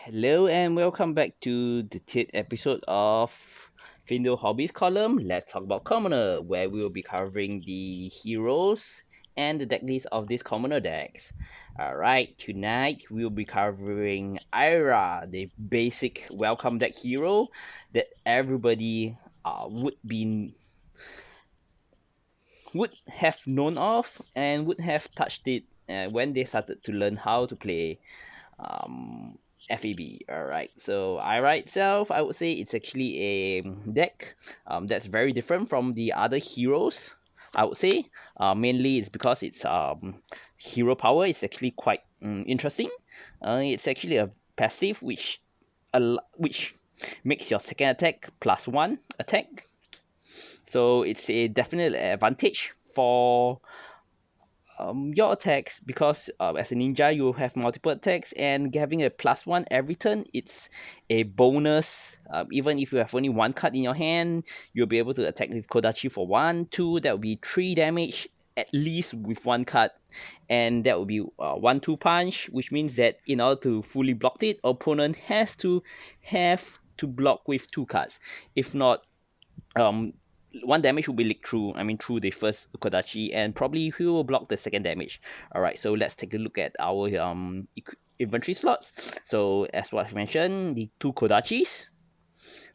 Hello and welcome back to the third episode of Findo Hobbies column. Let's talk about Commoner, where we will be covering the heroes and the deck list of these Commoner decks. Alright, tonight we will be covering Ira, the basic welcome deck hero that everybody would have known of and would have touched it when they started to learn how to play FAB. Alright, so Ira itself, I would say it's actually a deck that's very different from the other heroes. I would say mainly it's because its hero power is actually quite interesting. It's actually a passive which makes your second attack +1 attack. So it's a definite advantage for your attacks because as a ninja you have multiple attacks and having a +1 every turn. It's a bonus. Even if you have only one card in your hand, you'll be able to attack with Kodachi for 1 2. That will be 3 damage at least with one card, and that will be 1 2 punch, which means that in order to fully block it, opponent have to block with 2 cards. If not, um 1 damage will be leaked through, through the first Kodachi, and probably he will block the second damage. Alright, so let's take a look at our inventory slots. So as what I mentioned, the 2 Kodachis.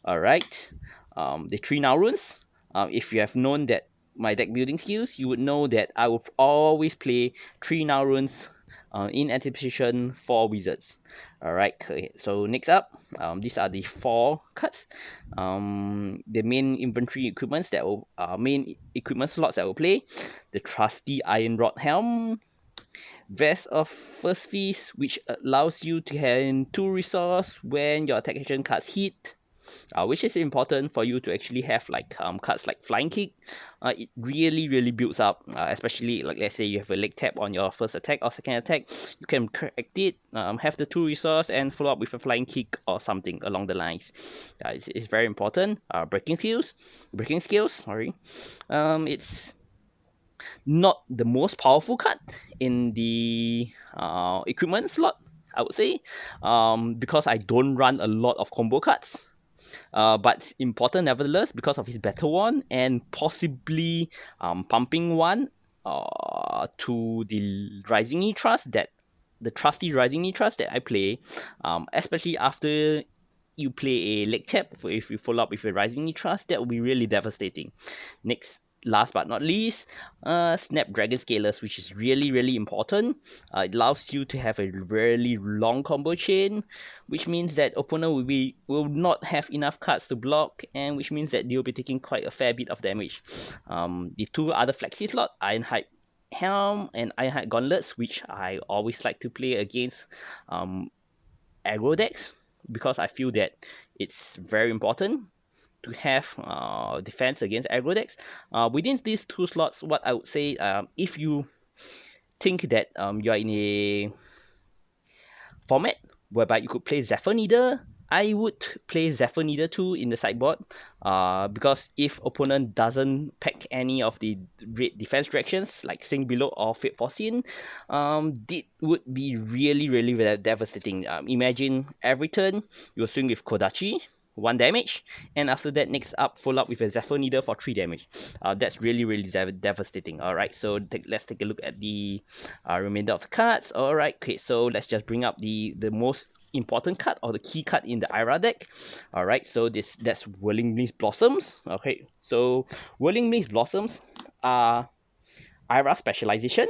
Alright. The 3 Nauruns. If you have known that my deck building skills, you would know that I will always play 3 Nauruns in anticipation for wizards. Alright, okay. So next up, these are the 4 cards. The main inventory equipments that will main equipment slots that will play. The trusty Iron Rod Helm, Vest of First Feast, which allows you to gain 2 resource when your attack action cards hit. Which is important for you to actually have like cards like Flying Kick. It really builds up, especially like let's say you have a leg tap on your first attack or second attack. You can correct it, have the 2 resource and follow up with a Flying Kick or something along the lines. It's very important. Breaking skills. Sorry, it's not the most powerful card in the equipment slot, I would say, because I don't run a lot of combo cards. But it's important nevertheless because of his battle one and possibly pumping one to the Rising Knee Trust, that the trusty Rising Knee Trust that I play, especially after you play a leg tap. If you follow up with a Rising Knee Trust, that will be really devastating. Next, last but not least, Snapdragon Scalers, which is really important. It allows you to have a really long combo chain, which means that opponent will not have enough cards to block, and which means that they'll be taking quite a fair bit of damage. The 2 other flexi slot, Ironhide Helm and Ironhide Gauntlets, which I always like to play against aggro decks because I feel that it's very important to have defense against aggro decks. Within these 2 slots, what I would say, if you think that you are in a format whereby you could play Zephyr Needle, I would play Zephyr Needle 2 in the sideboard, because if opponent doesn't pack any of the red defense directions like Sink Below or Fate Foreseen, it would be really devastating. Imagine every turn you swing with Kodachi, 1 damage, and after that next up follow up with a Zephyr Needle for 3 damage. That's really devastating. Alright, so let's take a look at the remainder of the cards. Alright, okay, so let's just bring up the most important card or the key card in the Ira deck. Alright, so that's Whirling Mist Blossoms. Okay, so Whirling Mist Blossoms are Ira Specialization.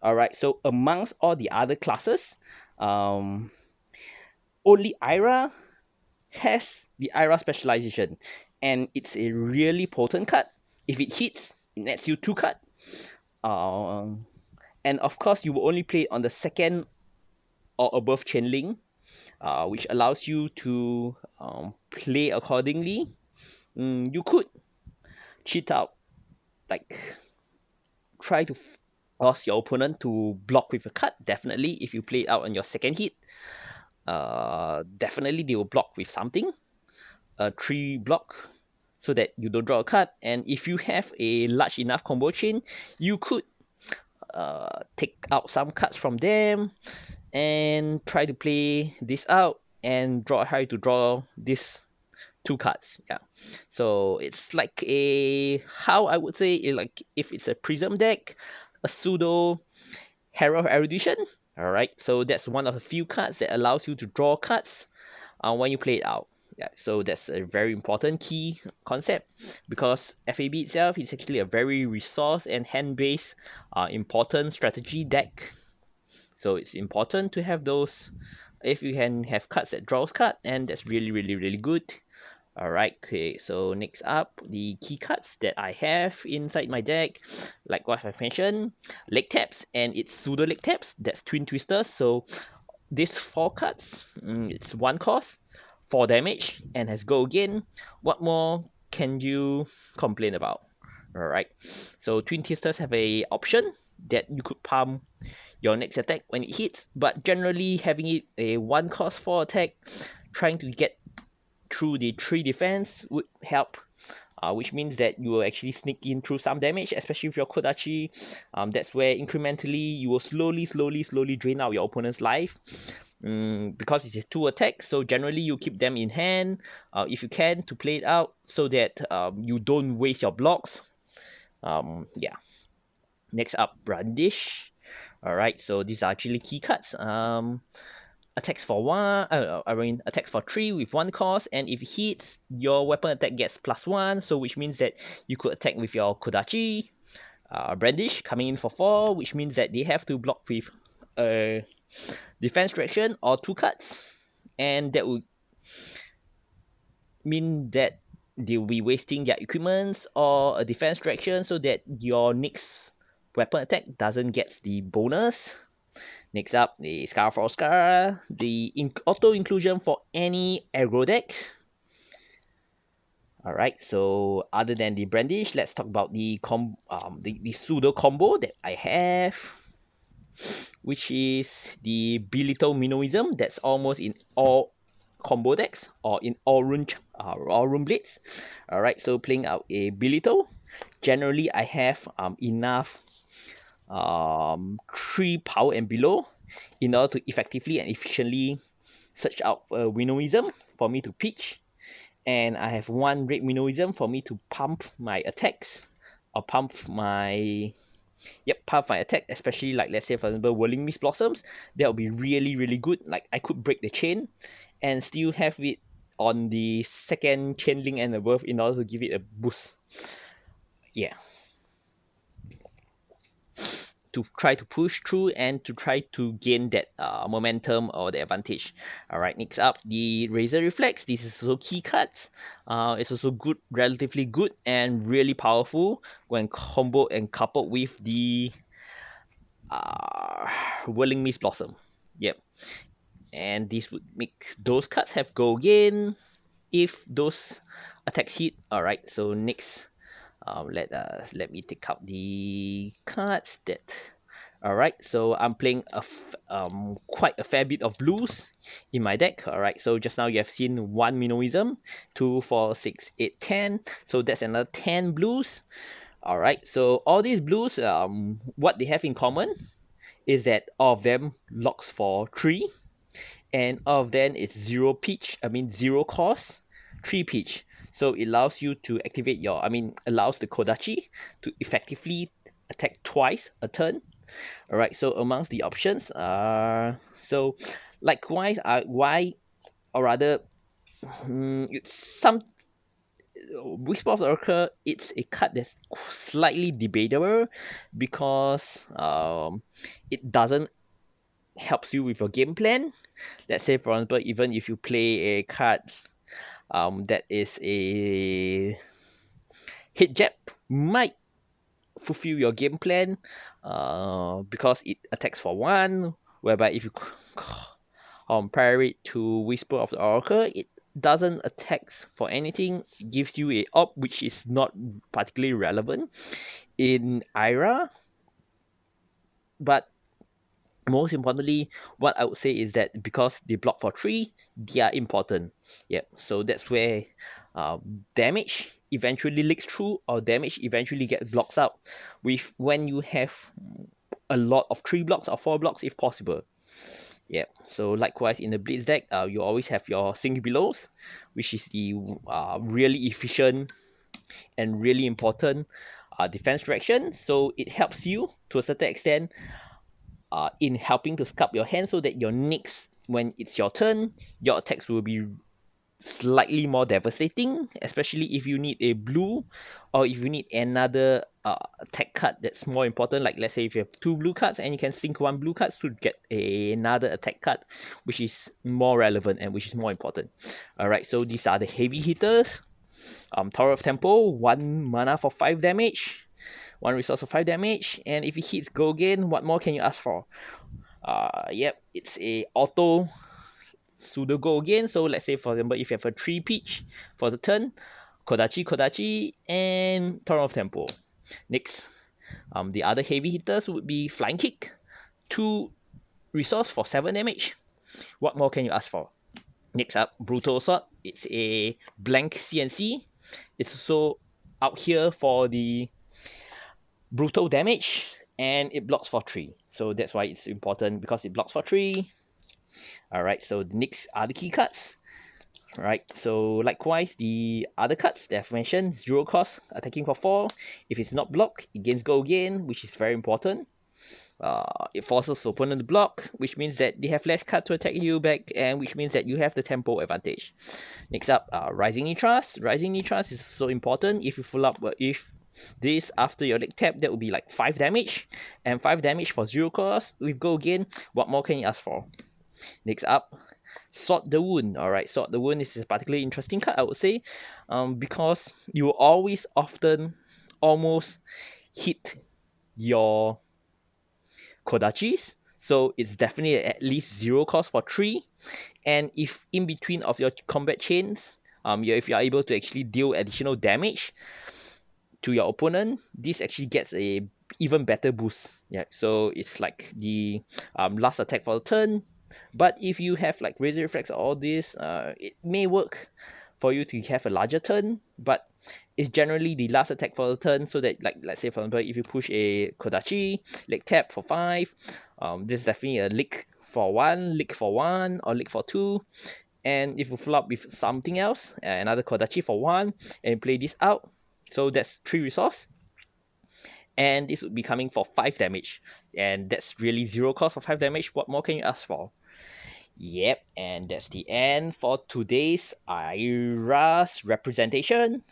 Alright, so amongst all the other classes, only Ira has the Ira Specialization, and it's a really potent card. If it hits, it nets you 2 card. And of course, you will only play it on the second or above chain link, which allows you to play accordingly. You could cheat out, like try to force your opponent to block with a card. Definitely, if you play it out on your second hit, definitely they will block with something, a 3 block, so that you don't draw a card. And if you have a large enough combo chain, you could take out some cards from them and try to play this out and try to draw this 2 cards. Yeah, so it's like a, how I would say it, like if it's a prism deck, a pseudo Herald of Erudition. All right, so that's one of the few cards that allows you to draw cards when you play it out. Yeah, so that's a very important key concept, because FAB itself is actually a very resource and hand-based important strategy deck. So it's important to have those. If you can have cards that draws card, and that's really really really good. Alright, okay, so next up, the key cards that I have inside my deck, like what I've mentioned, leg taps, and it's pseudo leg taps, that's twin twisters. So these 4 cards, it's 1 cost, 4 damage, and has go again. What more can you complain about? Alright, so twin twisters have a option that you could pump your next attack when it hits, but generally having it a 1 cost 4 attack, trying to get through the 3 defense would help, which means that you will actually sneak in through some damage, especially with your Kodachi. That's where incrementally you will slowly drain out your opponent's life. Because it's a 2 attack, so generally you keep them in hand if you can, to play it out, so that you don't waste your blocks. Yeah. Next up, Brandish. Alright, so these are actually key cards. Attacks for 1, attacks for 3 with 1 cost, and if it hits, your weapon attack gets +1, so which means that you could attack with your Kodachi. Brandish coming in for 4, which means that they have to block with a defense direction or 2 cards, and that would mean that they'll be wasting their equipments or a defense direction, so that your next weapon attack doesn't get the bonus. Next up, the Scar for Scar, the auto inclusion for any aggro deck. Alright, so other than the Brandish, let's talk about the pseudo combo that I have, which is the Belittle Minoism. That's almost in all combo decks, or in all rune blades. Alright, so playing out a Belittle, generally I have enough 3 power and below in order to effectively and efficiently search out Winoism for me to pitch, and I have 1 red Winoism for me to pump my attacks, or pump my attack, especially like, let's say for example, Whirling Mist Blossoms. That will be really really good. Like I could break the chain and still have it on the 2nd chain link and above in order to give it a boost. Yeah, to try to push through and to try to gain that momentum or the advantage. Alright, next up, the Razor Reflex. This is also key cards. It's also good, relatively good and really powerful when combo and coupled with the Whirling Mist Blossom. Yep. And this would make those cards have go again if those attacks hit. Alright, so next, let me take out the cards that. Alright, so I'm playing quite a fair bit of blues in my deck. Alright, so just now you have seen 1 Minoism, 2, 4, 6, 8, 10. So that's another 10 blues. Alright, so all these blues, what they have in common is that all of them locks for 3, and all of them is 0 pitch, 0 cost, 3 pitch. So it allows you to activate your, allows the Kodachi to effectively attack twice a turn. Alright, so amongst the options are, so likewise, why, or rather, it's some, Whisper of the Oracle, it's a card that's slightly debatable, because it doesn't helps you with your game plan. Let's say for example, even if you play a card that is a hit jab, might fulfill your game plan because it attacks for 1, whereby if you pair it to Whisper of the Oracle, it doesn't attack for anything, gives you a op, which is not particularly relevant in Ira. But most importantly, what I would say is that because they block for 3, they are important. Yep, so that's where damage eventually leaks through, or damage eventually gets blocks out with when you have a lot of 3 blocks or 4 blocks if possible. Yeah. So likewise in the Blitz deck, you always have your Sink Belows, which is the really efficient and really important defense direction. So it helps you to a certain extent in helping to sculpt your hand so that your next, when it's your turn, your attacks will be slightly more devastating, especially if you need a blue or if you need another attack card that's more important. Like let's say if you have 2 blue cards and you can sink 1 blue card to get another attack card, which is more relevant and which is more important. Alright, so these are the heavy hitters. Tower of Tempo, 1 mana for 5 damage, 1 resource for 5 damage, and if it hits, go again. What more can you ask for? Yep, it's a auto pseudo go again. So let's say for example, if you have a 3 peach for the turn, Kodachi, and Tower of Tempo. Next, the other heavy hitters would be Flying Kick, 2 resource for 7 damage. What more can you ask for? Next up, Brutal Sword. It's a blank CNC. It's also out here for the brutal damage, and it blocks for 3. So that's why it's important, because it blocks for 3. Alright, so the next are the key cards. Right, so likewise, the other cards that I've mentioned, 0 cost, attacking for 4. If it's not blocked, it gains go again, which is very important. It forces the opponent to block, which means that they have less card to attack you back, and which means that you have the tempo advantage. Next up, Rising Nitras. Rising Nitras is so important. If you full up, if this after your leg tap, that would be like 5 damage, and 5 damage for 0 cost. With go again, what more can you ask for? Next up, Sword the Wound. Alright, Sword the Wound is a particularly interesting card, I would say, because you always often almost hit your Kodachis. So it's definitely at least 0 cost for 3. And if in between of your combat chains, if you are able to actually deal additional damage to your opponent, this actually gets a even better boost. Yeah, so it's like the last attack for the turn. But if you have like Razor Reflex or all this, it may work for you to have a larger turn, but it's generally the last attack for the turn, so that, like, let's say for example, if you push a Kodachi, leg tap for 5, this is definitely a lick for 1, lick for 1, or lick for 2. And if you flop with something else, another Kodachi for 1, and play this out, so that's 3 resource. And this would be coming for 5 damage. And that's really 0 cost for 5 damage. What more can you ask for? Yep, and that's the end for today's Ira's representation.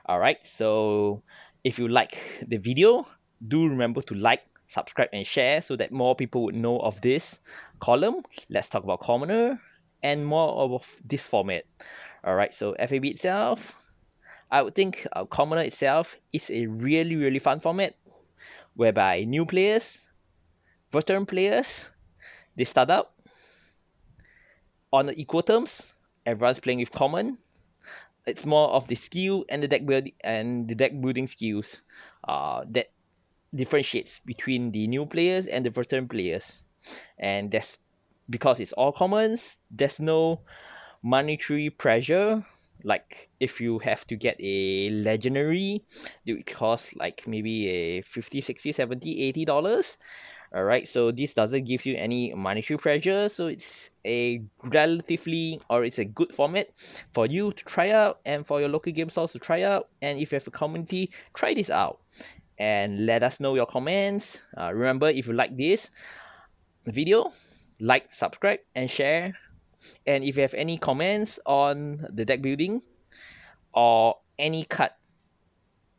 Alright, so if you like the video, do remember to like, subscribe, and share so that more people would know of this column. Let's talk about Commoner and more of this format. Alright, so FAB itself, I would think Commoner itself is a really fun format whereby new players, veteran players, they start out on equal terms. Everyone's playing with common. It's more of the skill and the deck building skills that differentiates between the new players and the veteran players. And that's because it's all commons. There's no monetary pressure. Like if you have to get a legendary, it would cost like maybe a 50, 60, 70, $80. Alright, so this doesn't give you any monetary pressure, so it's a relatively, or it's a good format for you to try out and for your local game stores to try out. And if you have a community, try this out and let us know your comments. Remember, if you like this video, like, subscribe, and share. And if you have any comments on the deck building or any card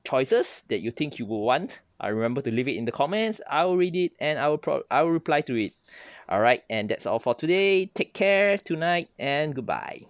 choices that you think you will want, remember to leave it in the comments. I will read it and I will reply to it. Alright, and that's all for today. Take care tonight and goodbye.